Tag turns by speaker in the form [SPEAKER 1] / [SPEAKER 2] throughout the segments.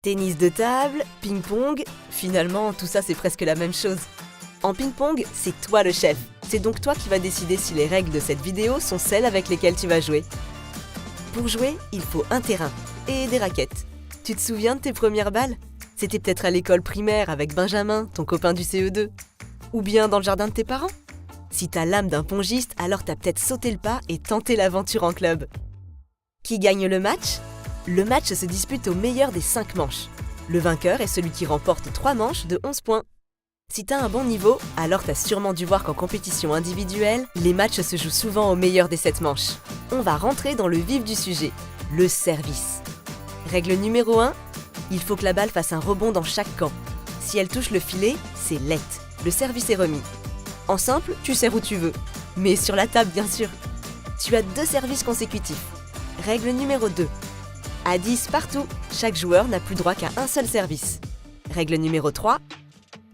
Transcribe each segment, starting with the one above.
[SPEAKER 1] Tennis de table, ping-pong, finalement tout ça c'est presque la même chose. En ping-pong, c'est toi le chef. C'est donc toi qui vas décider si les règles de cette vidéo sont celles avec lesquelles tu vas jouer. Pour jouer, il faut un terrain et des raquettes. Tu te souviens de tes premières balles? C'était peut-être à l'école primaire avec Benjamin, ton copain du CE2. Ou bien dans le jardin de tes parents? Si t'as l'âme d'un pongiste, alors t'as peut-être sauté le pas et tenté l'aventure en club. Qui gagne le match? Le match se dispute au meilleur des 5 manches. Le vainqueur est celui qui remporte 3 manches de 11 points. Si t'as un bon niveau, alors t'as sûrement dû voir qu'en compétition individuelle, les matchs se jouent souvent au meilleur des 7 manches. On va rentrer dans le vif du sujet, le service. Règle numéro 1, il faut que la balle fasse un rebond dans chaque camp. Si elle touche le filet, c'est let. Le service est remis. En simple, tu sers où tu veux. Mais sur la table, bien sûr. Tu as 2 services consécutifs. Règle numéro 2. À 10 partout, chaque joueur n'a plus droit qu'à un seul service. Règle numéro 3.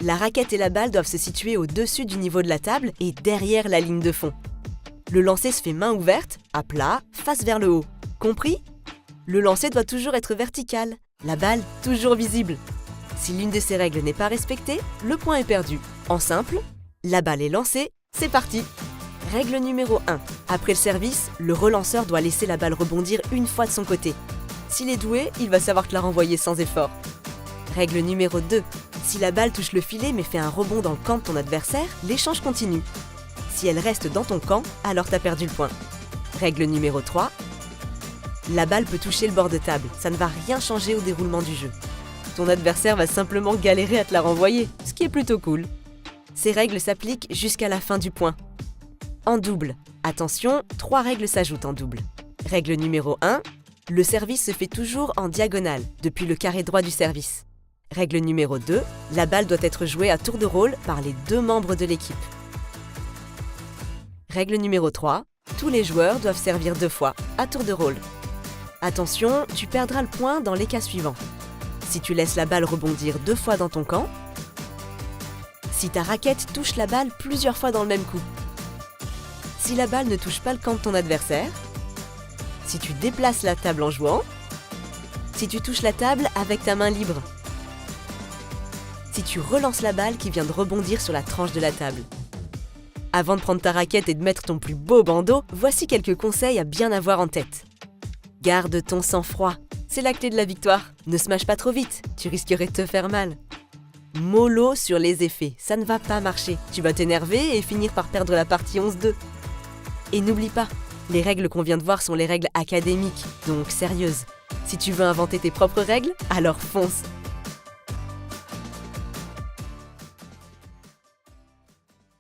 [SPEAKER 1] La raquette et la balle doivent se situer au-dessus du niveau de la table et derrière la ligne de fond. Le lancer se fait main ouverte, à plat, face vers le haut. Compris? Le lancer doit toujours être vertical, la balle toujours visible. Si l'une de ces règles n'est pas respectée, le point est perdu. En simple, la balle est lancée, c'est parti! Règle numéro 1. Après le service, le relanceur doit laisser la balle rebondir une fois de son côté. S'il est doué, il va savoir te la renvoyer sans effort. Règle numéro 2. Si la balle touche le filet mais fait un rebond dans le camp de ton adversaire, l'échange continue. Si elle reste dans ton camp, alors t'as perdu le point. Règle numéro 3. La balle peut toucher le bord de table, ça ne va rien changer au déroulement du jeu. Ton adversaire va simplement galérer à te la renvoyer, ce qui est plutôt cool. Ces règles s'appliquent jusqu'à la fin du point. En double, attention, 3 règles s'ajoutent en double. Règle numéro 1, le service se fait toujours en diagonale, depuis le carré droit du service. Règle numéro 2, la balle doit être jouée à tour de rôle par les 2 membres de l'équipe. Règle numéro 3, tous les joueurs doivent servir 2 fois, à tour de rôle. Attention, tu perdras le point dans les cas suivants. Si tu laisses la balle rebondir 2 fois dans ton camp, si ta raquette touche la balle plusieurs fois dans le même coup, si la balle ne touche pas le camp de ton adversaire, si tu déplaces la table en jouant, si tu touches la table avec ta main libre, si tu relances la balle qui vient de rebondir sur la tranche de la table. Avant de prendre ta raquette et de mettre ton plus beau bandeau, voici quelques conseils à bien avoir en tête. Garde ton sang-froid, c'est la clé de la victoire. Ne smash pas trop vite, tu risquerais de te faire mal. Mollo sur les effets, ça ne va pas marcher. Tu vas t'énerver et finir par perdre la partie 11-2. Et n'oublie pas, les règles qu'on vient de voir sont les règles académiques, donc sérieuses. Si tu veux inventer tes propres règles, alors fonce.